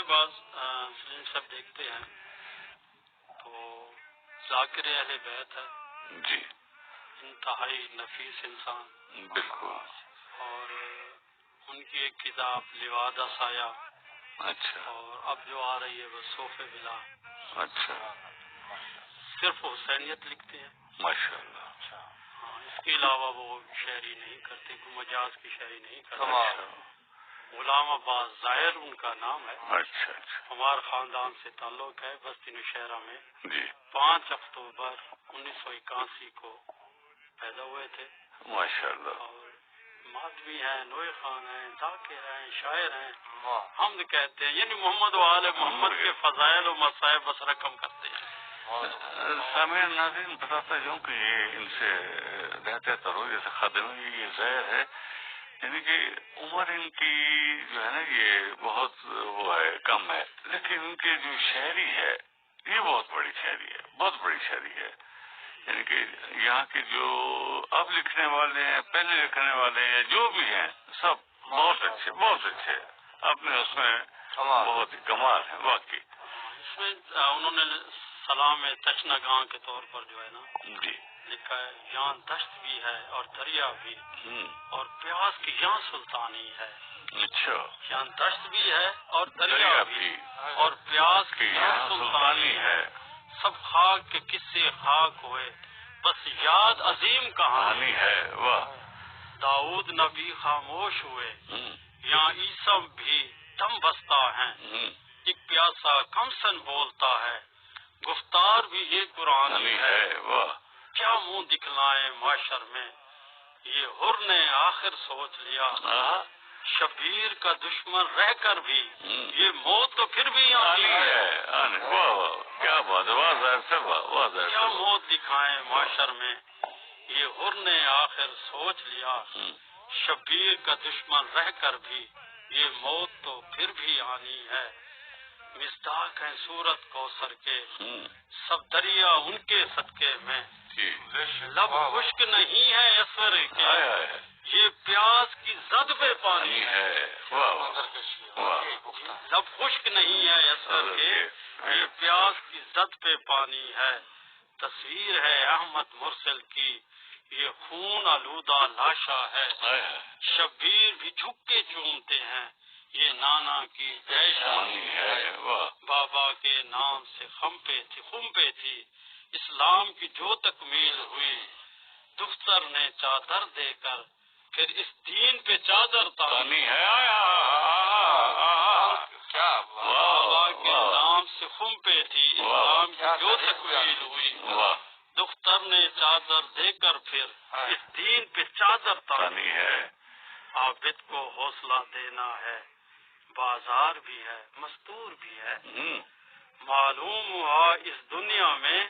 بعض فلم سب دیکھتے ہیں تو ذاکر اہل بیت ہے جی، انتہائی نفیس انسان، بالکل. اور ان کی ایک کتاب لواد سایہ، اچھا اور اب جو آ رہی ہے وہ صوف بلا، اچھا، صرف حسینیت لکھتے ہیں. ماشاء اللہ. ہاں، اس کے علاوہ وہ شاعری نہیں کرتے، کوئی مجاز کی شاعری نہیں کرتے. اچھا غلام عباس ظاہر ان کا نام ہے. اچھا اچھا. ہمارے خاندان سے تعلق ہے، بستی نوشہرہ میں. جی 5 اکتوبر 1981 کو پیدا ہوئے تھے. ماشاء اللہ. اور ماتمی ہیں، نوئے خان ہیں، ذاکر ہیں، شاعر ہیں، حمد کہتے ہیں، یعنی محمد و آل محمد کے فضائل و مصائب بس رقم کرتے ہیں. سامعین ناظرین، بتاتا ہوں کہ یہ ان سے رہتے ترو جیسے خادم یہ ظاہر ہے، یعنی کہ عمر ان کی جو ہے نا یہ بہت وہ ہے کم ہے، لیکن ان کی جو شاعری ہے یہ بہت بڑی شاعری ہے، بہت بڑی شاعری ہے. یعنی کہ یہاں کے جو اب لکھنے والے ہیں، پہلے لکھنے والے ہیں، جو بھی ہیں، سب بہت اچھے بہت اچھے. آپ نے اس میں بہت ہی کمال ہے واقعی. اس میں انہوں نے سلام تشنگاں کے طور پر جو ہے نا جی لکھا ہے، یہاں دشت بھی ہے اور دریا بھی، اور پیاس کی یہاں سلطانی ہے. اچھا. یہاں دشت بھی ہے اور دریا بھی، اور پیاس کی یہاں سلطانی ہے. سب خاک کے قصے خاک ہوئے، بس یاد عظیم کہانی ہے. واہ. داؤد نبی خاموش ہوئے، یہاں عیسیٰ بھی دم بستا ہے. ایک پیاسا کمسن بولتا ہے، گفتار بھی یہ قرآن ہے. واہ. کیا منہ دکھلائیں معاشر میں، یہ حر نے آخر سوچ لیا. شبیر کا دشمن رہ کر بھی یہ موت تو پھر بھی آنی ہے. کیا بات ہے. کیا موت دکھائیں معاشر میں، یہ حر نے آخر سوچ لیا. شبیر کا دشمن رہ کر بھی یہ موت تو پھر بھی آنی ہے. مصداق ہیں صورت کوثر کے، سب دریا ان کے صدقے میں. لب خشک نہیں ہے اسور کے، یہ پیاس کی زد پہ پانی ہے. لب خشک نہیں ہے اسور کے، یہ پیاس کی زد پہ پانی ہے. تصویر ہے احمد مرسل کی، یہ خون آلودہ لاشا ہے. شبیر بھی جھک کے چومتے ہیں، یہ نانا کی پیشانی ہے. بابا کے نام سے خم پہ تھی اسلام کی جو تکمیل ہوئی. دختر نے چادر دے کر پھر اس دین پہ چادر تانی ہے. بابا کے نام سے خم پہ تھی اسلام کی جو تکمیل ہوئی. دختر نے چادر دے کر پھر اس دین پہ چادر تانی ہے. عابد کو حوصلہ دینا ہے، بازار بھی ہے مستور بھی ہے. معلوم ہوا اس دنیا میں